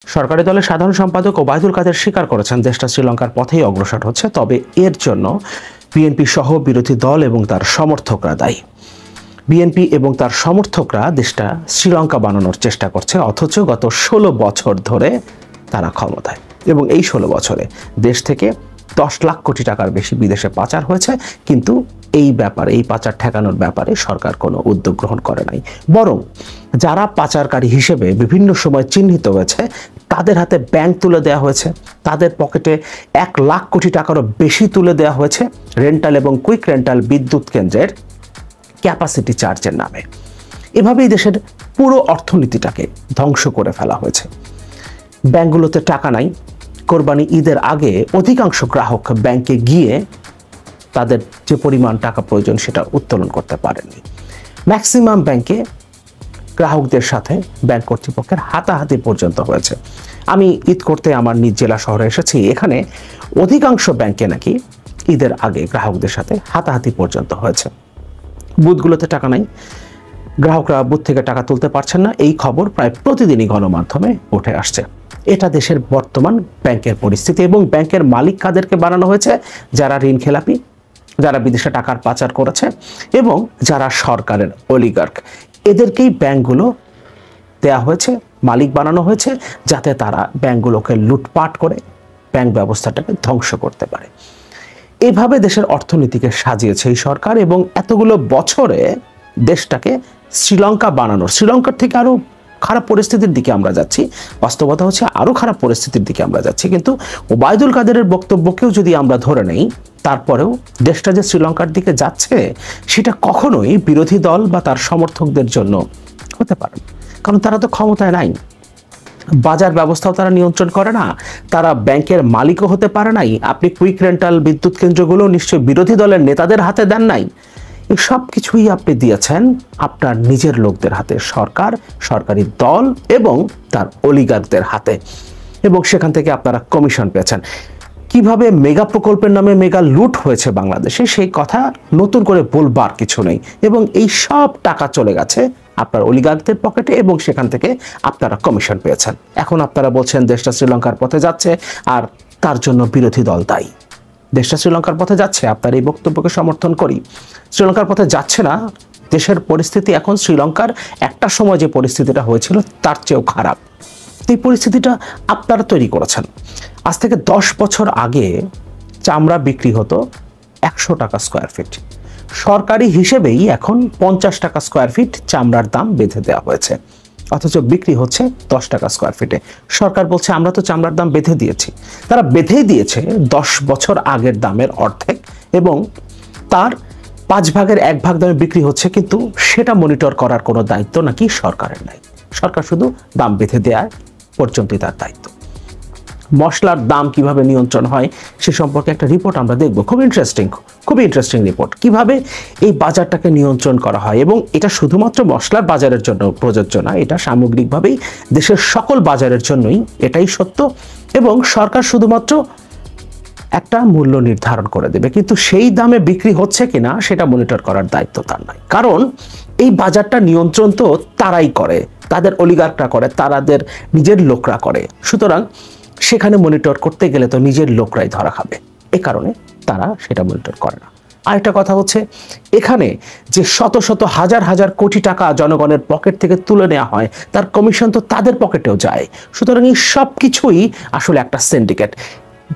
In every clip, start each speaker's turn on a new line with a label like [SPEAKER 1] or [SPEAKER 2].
[SPEAKER 1] সরকারি দলের সাধারণ সম্পাদক ওবায়দুল কাদের স্বীকার করেছেন দেশটা শ্রীলঙ্কার পথেই অগ্রসর হচ্ছে, তবে এর জন্য বিএনপি সহ বিরোধী দল এবং তার সমর্থকরা দায়ী। বিএনপি এবং তার সমর্থকরা দেশটা শ্রীলঙ্কা বানানোর চেষ্টা করছে, অথচ গত 16 বছর ধরে তারা ক্ষমতায় এবং এই 16 বছরে দেশ থেকে 10 লাখ কোটি টাকার বেশি বিদেশে পাচার হয়েছে, কিন্তু এই ব্যাপারে, এই পাচার ঠেকানোর ব্যাপারে সরকার কোনো উদ্যোগ গ্রহণ করে নাই। বরং যারা পাচারকারী হিসেবে বিভিন্ন সময় চিহ্নিত হয়েছে তাদের হাতে ব্যাংক তুলে দেওয়া হয়েছে, তাদের পকেটে 1 লাখ কোটি টাকারও বেশি তুলে দেওয়া হয়েছে রেন্টাল এবং কুইক রেন্টাল বিদ্যুৎ কেন্দ্রের ক্যাপাসিটি চার্জের নামে। এভাবেই দেশের পুরো অর্থনীতিটাকে ধ্বংস করে ফেলা হয়েছে। ব্যাংকগুলোতে টাকা নাই। কোরবানি ঈদের আগে অধিকাংশ গ্রাহক ব্যাংকে গিয়ে তাদের যে পরিমাণ টাকা প্রয়োজন সেটা উত্তোলন করতে পারেননি। ম্যাক্সিমাম ব্যাংকে গ্রাহকদের সাথে ব্যাংক কর্তৃপক্ষের হাতাহাতি পর্যন্ত হয়েছে। আমি ঈদ করতে আমার নিজ জেলা শহরে এসেছি, এখানে অধিকাংশ ব্যাংকে নাকি ঈদের আগে গ্রাহকদের সাথে হাতাহাতি পর্যন্ত হয়েছে। বুথগুলোতে টাকা নাই, গ্রাহকরা বুথ থেকে টাকা তুলতে পারছেন না, এই খবর প্রায় প্রতিদিনই গণমাধ্যমে উঠে আসছে। এটা দেশের বর্তমান ব্যাংকের পরিস্থিতি এবং ব্যাংকের মালিক কাদেরকে বানানো হয়েছে? যারা ঋণ খেলাপি, যারা বিদেশে টাকার পাচার করেছে এবং যারা সরকারের অলিগার্ক, এদেরকেই ব্যাংকগুলো দেয়া হয়েছে, মালিক বানানো হয়েছে, যাতে তারা ব্যাংকগুলোকে লুটপাট করে ব্যাংক ব্যবস্থাটাকে ধ্বংস করতে পারে। এভাবে দেশের অর্থনীতিকে সাজিয়েছে এই সরকার এবং এতগুলো বছরে দেশটাকে শ্রীলঙ্কা বানানোর, শ্রীলঙ্কার থেকে আরো খারাপ পরিস্থিতির দিকে আমরা যাচ্ছি। বাস্তবতা হচ্ছে আরো খারাপ পরিস্থিতির দিকে আমরা যাচ্ছি। কিন্তু ওবায়দুল কাদেরের বক্তব্যকেও যদি আমরা ধরে নেই, তারপরেও দেশটা যে শ্রীলঙ্কার দিকে যাচ্ছে সেটা কখনোই বিরোধী দল বা তার সমর্থকদের জন্য হতে পারে না, কারণ তারা তো ক্ষমতায় নাই। বাজার ব্যবস্থাও তারা নিয়ন্ত্রণ করে না, তারা ব্যাংকের মালিকও হতে পারে নাই। আপনি কুইক রেন্টাল বিদ্যুৎ কেন্দ্রগুলো নিশ্চয়ই বিরোধী দলের নেতাদের হাতে দেন নাই। এই সব কিছুই আপনি দিয়েছেন আপনার নিজের লোকদের হাতে, সরকার, সরকারি দল এবং তার অলিগার্কদের হাতে, এবং সেখান থেকে আপনারা কমিশন পেয়েছেন। কিভাবে মেগা প্রকল্পের নামে মেগা লুট হয়েছে বাংলাদেশে সেই কথা নতুন করে বলবার কিছু নেই, এবং এই সব টাকা চলে গেছে আপনার অলিগার্কদের পকেটে এবং সেখান থেকে আপনারা কমিশন পেয়েছেন। এখন আপনারা বলছেন দেশটা শ্রীলঙ্কার পথে যাচ্ছে আর তার জন্য বিরোধী দল দায়ী। দেশটা শ্রীলঙ্কার পথে যাচ্ছে, আপনার এই বক্তব্যকে সমর্থন করি। শ্রীলঙ্কার পথে যাচ্ছে না, দেশের পরিস্থিতি এখন শ্রীলঙ্কার একটা সময় যে পরিস্থিতিটা হয়েছিল তার চেয়েও খারাপ। এই পরিস্থিতিটা আপনারা তৈরি করেছেন। আজ থেকে 10 বছর আগে চামড়া বিক্রি হতো 100 টাকা স্কোয়ার ফিট, সরকারি হিসেবেই এখন 50 টাকা স্কোয়ার ফিট চামড়ার দাম বেঁধে দেওয়া হয়েছে, অথচ বিক্রি হচ্ছে 10 টাকা স্কোয়ার ফিটে। সরকার বলছে আমরা তো চামড়ার দাম বেঁধে দিয়েছি। তারা বেঁধেই দিয়েছে 10 বছর আগের দামের অর্ধেক এবং তার 5 ভাগের 1 ভাগ দামে বিক্রি হচ্ছে, কিন্তু সেটা মনিটর করার কোনো দায়িত্ব নাকি সরকারের নাই। সরকার শুধু দাম বেঁধে দেওয়ার পর্যন্তই তার দায়িত্ব। মশলার দাম কিভাবে নিয়ন্ত্রণ হয় সে সম্পর্কে একটা রিপোর্ট আমরা দেখব, খুবই ইন্টারেস্টিং রিপোর্ট, কিভাবে এই বাজারটাকে নিয়ন্ত্রণ করা হয়। এবং এটা শুধুমাত্র মশলার বাজারের জন্য প্রযোজ্য না, এটা সামগ্রিকভাবেই দেশের সকল বাজারের জন্যই এটাই সত্য। এবং সরকার শুধুমাত্র একটা মূল্য নির্ধারণ করে দেবে, কিন্তু সেই দামে বিক্রি হচ্ছে কিনা সেটা মনিটর করার দায়িত্ব তার নয়, কারণ এই বাজারটা নিয়ন্ত্রণ তো তারাই করে, তাদের অলিগার্করা করে, তাদের নিজের লোকরা করে। সুতরাং সেখানে মনিটর করতে গেলে তো নিজের লোকরাই ধরা খাবে, এ কারণে তারা সেটা মনিটর করে না। আরেকটা কথা হচ্ছে, এখানে যে শত শত হাজার হাজার কোটি টাকা জনগণের পকেট থেকে তুলে নেওয়া হয় তার কমিশন তো তাদের পকেটেও যায়। সুতরাং এই সব কিছুই আসলে একটা সিন্ডিকেট।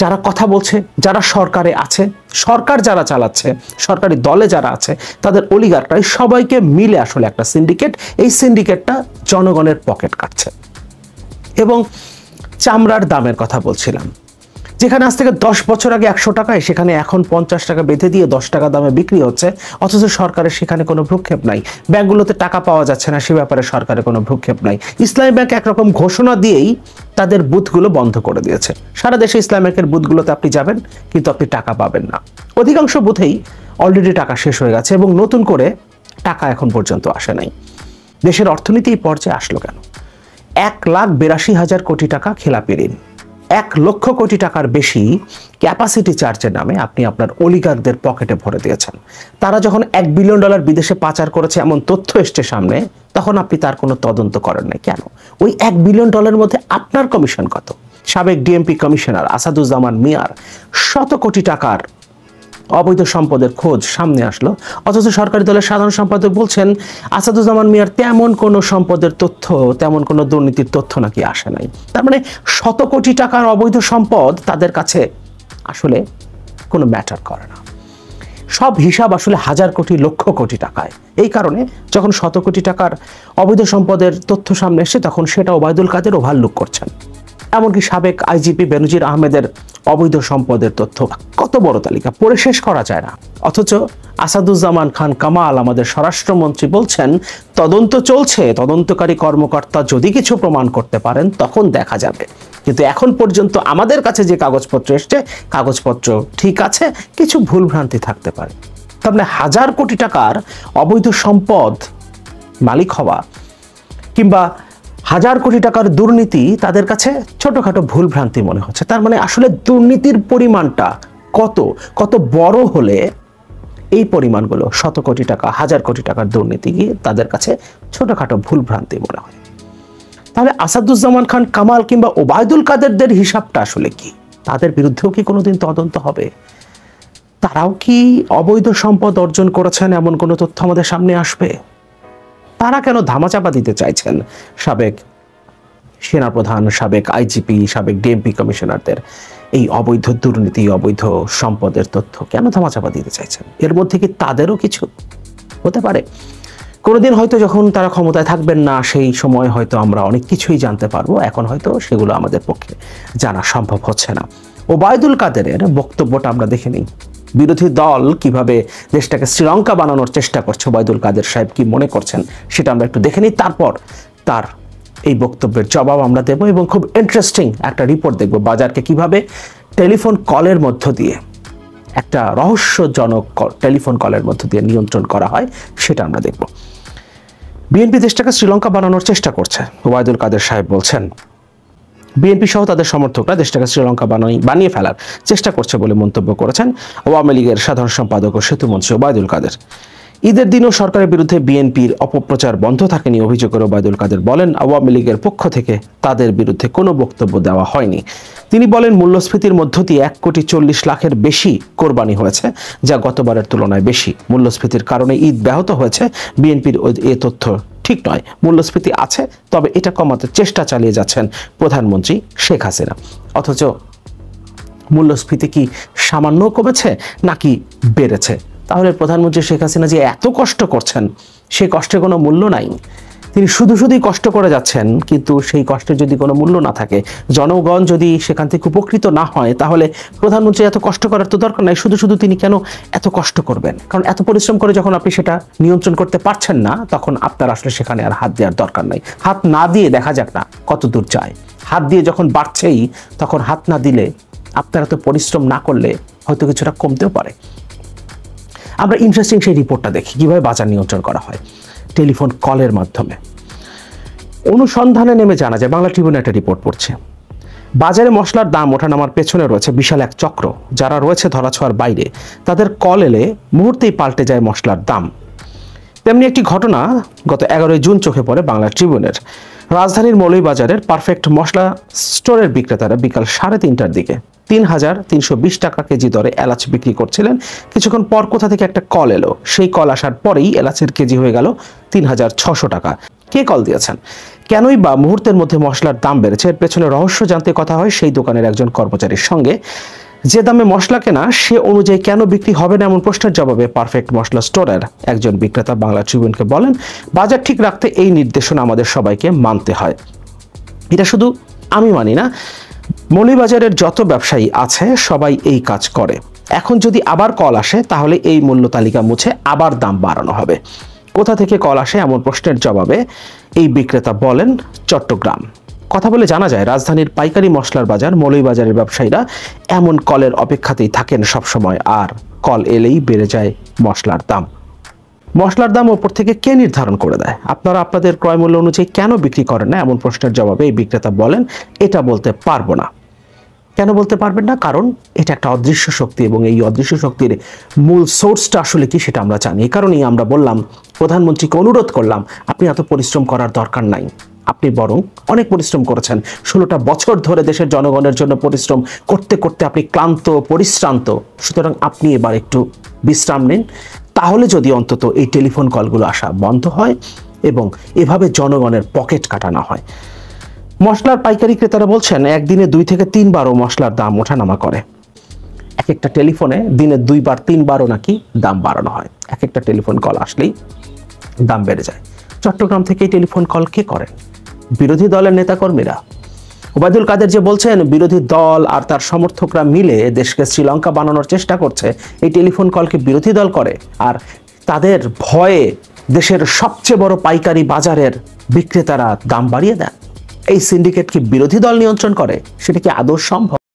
[SPEAKER 1] যারা কথা বলছে, যারা সরকারে আছে, সরকার যারা চালাচ্ছে, সরকারি দলে যারা আছে, তাদের অলিগার্করা সবাইকে মিলে আসলে একটা সিন্ডিকেট। এই সিন্ডিকেটটা জনগণের পকেট কাটছে। এবং চামড়ার দামের কথা বলছিলাম, যেখানে আজ থেকে 10 বছর আগে 100 টাকায়, সেখানে এখন 50 টাকা বেঁধে দিয়ে 10 টাকা দামে বিক্রি হচ্ছে, অথচ সরকারের সেখানে কোনো ভ্রুক্ষেপ নাই। ব্যাংকগুলোতে টাকা পাওয়া যাচ্ছে না, সে ব্যাপারে সরকারের কোনো ভ্রুক্ষেপ নাই। ইসলামী ব্যাংক একরকম ঘোষণা দিয়েই তাদের বুথগুলো বন্ধ করে দিয়েছে। সারা দেশে ইসলামী ব্যাংকের বুথগুলোতে আপনি যাবেন, কিন্তু আপনি টাকা পাবেন না। অধিকাংশ বুথেই অলরেডি টাকা শেষ হয়ে গেছে এবং নতুন করে টাকা এখন পর্যন্ত আসে নাই। দেশের অর্থনীতি এই পর্যায়ে আসলো কেন? 1,82,000 কোটি টাকা খেলাপি ঋণ, 1 লক্ষ কোটি টাকার বেশি ক্যাপাসিটি চার্জের নামে আপনি আপনার অলিগারদের পকেটে ভরে দিয়েছেন। তারা যখন $1 বিলিয়ন বিদেশে পাচার করেছে এমন তথ্য এসছে সামনে, তখন আপনি তার কোনো তদন্ত করেন নাই কেন? ওই $1 বিলিয়ন মধ্যে আপনার কমিশন কত? সাবেক ডিএমপি কমিশনার আসাদুজ্জামান মিয়ার শত কোটি টাকার অবৈধ সম্পদের খোঁজ সামনে আসলো, অথচ সরকারি দলের সাধারণ সম্পাদক বলছেন আসাদুজ্জামান মিয়ার তেমন কোনো সম্পদের তথ্য, তেমন কোনো দুর্নীতির তথ্য নাকি আসে নাই। তার মানে শত কোটি টাকার অবৈধ সম্পদ তাদের কাছে আসলে কোনো ম্যাটার করে না। সব হিসাব আসলে হাজার কোটি লক্ষ কোটি টাকায়। এই কারণে যখন শত কোটি টাকার অবৈধ সম্পদের তথ্য সামনে এসে তখন সেটা ওবায়দুল কাদের ওভারলুক করছেন। এমনকি সাবেক আইজিপি বেনজির আহমেদের অবৈধ সম্পদের তথ্য, কত বড় তালিকা, পড়ে শেষ করা যায় না। অথচ আসাদুজ্জামান খান কামাল আমাদের স্বরাষ্ট্রমন্ত্রী বলছেন তদন্ত চলছে, তদন্তকারী কর্মকর্তা যদি কিছু প্রমাণ করতে পারেন তখন দেখা যাবে। কিন্তু এখন পর্যন্ত আমাদের কাছে যে কাগজপত্র এসছে, কাগজপত্র ঠিক আছে, কিছু ভুলভ্রান্তি থাকতে পারে। তার মানে হাজার কোটি টাকার অবৈধ সম্পদ মালিক হওয়া কিংবা হাজার কোটি টাকার দুর্নীতি তাদের কাছে ছোটখাটো ভুলভ্রান্তি মনে হচ্ছে। তার মানে আসলে দুর্নীতির পরিমাণটা কত কত বড় হলে এই পরিমাণগুলো শত কোটি টাকা, হাজার কোটি টাকার দুর্নীতি গিয়ে তাদের কাছে ছোটখাটো ভুলভ্রান্তি মনে হয়। তাহলে আসাদুজ্জামান খান কামাল কিংবা ওবায়দুল কাদেরদের হিসাবটা আসলে কি? তাদের বিরুদ্ধেও কি কোনোদিন তদন্ত হবে? তারাও কি অবৈধ সম্পদ অর্জন করেছেন এমন কোনো তথ্য আমাদের সামনে আসবে? তারা কেন ধামাচাপা দিতে চাইছেন সাবেক সেনাপ্রধান, সাবেক আইজিপি, সাবেক ডিএমপি কমিশনারদের এই অবৈধ দুর্নীতি, অবৈধ সম্পদের তথ্য কেন ধামাচাপা দিতে চাইছেন? এর মধ্যে কি তাদেরও কিছু হতে পারে? কোনোদিন হয়তো যখন তারা ক্ষমতায় থাকবেন না, সেই সময় হয়তো আমরা অনেক কিছুই জানতে পারবো। এখন হয়তো সেগুলো আমাদের পক্ষে জানা সম্ভব হচ্ছে না। ওবায়দুল কাদেরের বক্তব্যটা আমরা দেখে নিই। বিরোধী দল কিভাবে দেশটাকে শ্রীলঙ্কা বানানোর চেষ্টা করছে, ওবায়দুল কাদের সাহেব কি মনে করছেন সেটা আমরা একটু দেখে নিই। তারপর তার এই বক্তব্যের জবাব আমরা দেব এবং খুব ইন্টারেস্টিং একটা রিপোর্ট দেখব বাজারকে কিভাবে টেলিফোন কলের মধ্য দিয়ে, একটা রহস্যজনক টেলিফোন কলের মধ্য দিয়ে নিয়ন্ত্রণ করা হয়, সেটা আমরা দেখব। বিএনপি দেশটাকে শ্রীলঙ্কা বানানোর চেষ্টা করছে, ওবায়দুল কাদের সাহেব বলছেন। বিএনপি সহ তাদের সমর্থকরা দেশটাকে শ্রীলঙ্কা বানিয়ে ফেলার চেষ্টা করছে বলে মন্তব্য করেছেন আওয়ামী লীগের সাধারণ সম্পাদক ও সেতুমন্ত্রী ওবায়দুল কাদের। ঈদের দিনও সরকারের বিরুদ্ধে বিএনপির অপপ্রচার বন্ধ থাকেনি অভিযোগ করে ওবায়দুল কাদের বলেন আওয়ামী লীগের পক্ষ থেকে তাদের বিরুদ্ধে কোনো বক্তব্য দেওয়া হয়নি। তিনি বলেন মূল্যস্ফীতির মধ্য দিয়ে 1,40,00,000-এর বেশি কোরবানি হয়েছে, যা গতবারের তুলনায় বেশি। মূল্যস্ফীতির কারণে ঈদ ব্যাহত হয়েছে, বিএনপির এ তথ্য ঠিক নয়। মূল্যস্ফীতি আছে, তবে এটা কমাতে চেষ্টা চালিয়ে যাচ্ছেন প্রধানমন্ত্রী শেখ হাসিনা। অথচ মূল্যস্ফীতি কি সামান্য কমেছে নাকি বেড়েছে? তাহলে প্রধানমন্ত্রী শেখ হাসিনা যে এত কষ্ট করছেন, সেই কষ্টের কোনো মূল্য নাই। তিনি শুধুই কষ্ট করে যাচ্ছেন, কিন্তু সেই কষ্টের যদি কোনো মূল্য না থাকে, জনগণ যদি সেখান থেকে উপকৃত না হয়, তাহলে প্রধানমন্ত্রী এত কষ্ট করার তো দরকার নাই। শুধু তিনি কেন এত কষ্ট করবেন? কারণ এত পরিশ্রম করে যখন আপনি সেটা নিয়ন্ত্রণ করতে পারছেন না, তখন আপনার আসলে সেখানে আর হাত দেওয়ার দরকার নাই। হাত না দিয়ে দেখা যাক না কত দূর যায়। হাত দিয়ে যখন বাড়ছেই, তখন হাত না দিলে, আপনারা তো পরিশ্রম না করলে হয়তো কিছুটা কমতেও পারে। আমরা ইন্টারেস্টিং সেই রিপোর্টটা দেখি কিভাবে বাজার নিয়ন্ত্রণ করা হয় টেলিফোন কলের মাধ্যমে। অনুসন্ধানে নেমে জানা যায়, বাংলা ট্রিবিউন একটা রিপোর্ট পড়ছে, বাজারে মশলার দাম ওঠানামার পেছনে রয়েছে বিশাল এক চক্র। যারা রয়েছে ধরাছোঁয়ার বাইরে, তাদের কল এলে মুহূর্তেই পাল্টে যায় মশলার দাম। তেমনি একটি ঘটনা গত 11 জুন চোখে পড়ে বাংলা ট্রিবিউনের। রাজধানীর মৌলভীবাজারের পারফেক্ট মশলা স্টোরের বিক্রেতারা বিকাল 3:30টার দিকে 3,320 টাকা কেজি দরে এলাচ বিক্রি করছিলেন। কিছুক্ষণ পর কোথা থেকে একটা কল এলো। সেই কল আসার পরেই এলাচের কেজি হয়ে গেল 3,600 টাকা। কে কল দিয়েছেন? কেনই বা মুহূর্তের মধ্যে মশলার দাম বেড়েছে? এর পেছনে রহস্য জানতে কথা হয় সেই দোকানের একজন কর্মচারীর সঙ্গে। যে দামে মশলা কেনা, সে অনুযায়ী কেন বিক্রি হবে না এমন প্রশ্নের জবাবে পারফেক্ট মশলা স্টোরের একজন বিক্রেতা বাংলা ট্রিবিউনকে বলেন, বাজার ঠিক রাখতে এই নির্দেশনা আমাদের সবাইকে মানতে হয়। এটা শুধু আমি মানি না, মৌলভীবাজারের যত ব্যবসায়ী আছে সবাই এই কাজ করে। এখন যদি আবার কল আসে, তাহলে এই মূল্য তালিকা মুছে আবার দাম বাড়ানো হবে। কোথা থেকে কল আসে এমন প্রশ্নের জবাবে এই বিক্রেতা বলেন, চট্টগ্রাম। কথা বলে জানা যায়, রাজধানীর পাইকারি মশলার বাজার মৌলভীবাজারের ব্যবসায়ীরা এমন কলের অপেক্ষাতেই থাকেন সবসময়, আর কল এলেই বেড়ে যায় মশলার দাম। মশলার দাম ওপর থেকে কে নির্ধারণ করে দেয়? আপনারা আপনাদের ক্রয় মূল্য অনুযায়ী কেন বিক্রি করেন না এমন প্রশ্নের জবাবে এই বিক্রেতা বলেন, এটা বলতে পারবো না। কেন বলতে পারবেন না? কারণ এটা একটা অদৃশ্য শক্তি এবং এই অদৃশ্য শক্তির মূল সোর্সটা আসলে কি সেটা আমরা জানি। এই কারণেই আমরা বললাম, প্রধানমন্ত্রীকে অনুরোধ করলাম, আপনি এত পরিশ্রম করার দরকার নাই, আপনি বরং অনেক পরিশ্রম করেছেন, 16টা বছর ধরে দেশের জনগণের জন্য পরিশ্রম করতে করতে আপনি ক্লান্ত পরিশ্রান্ত, সুতরাং আপনি এবার একটু বিশ্রাম নিন, তাহলে যদি অন্তত এই টেলিফোন কলগুলো আসা বন্ধ হয় এবং এভাবে জনগণের পকেট কাটানো হয়। মশলার পাইকারি ক্রেতারা বলছেন একদিনে 2 থেকে 3 বারও মশলার দাম ওঠানামা করে। এক একটা টেলিফোনে দিনে 2 বার 3 বারও নাকি দাম বাড়ানো হয়। এক একটা টেলিফোন কল আসলেই দাম বেড়ে যায়। চট্টগ্রাম থেকে এই টেলিফোন কল কে করেন? বিরোধী দলের নেতাকর্মীরা। ওবায়দুল কাদের যে বলছেন বিরোধী দল আর তার সমর্থকরা মিলে দেশকে শ্রীলঙ্কা বানানোর চেষ্টা করছে, এই টেলিফোন কলকে বিরোধী দল করে, আর তাদের ভয়ে দেশের সবচেয়ে বড় পাইকারি বাজারের বিক্রেতারা দাম বাড়িয়ে দেন। এই সিন্ডিকেট কি বিরোধী দল নিয়ন্ত্রণ করে? সেটা কি আদৌ সম্ভব?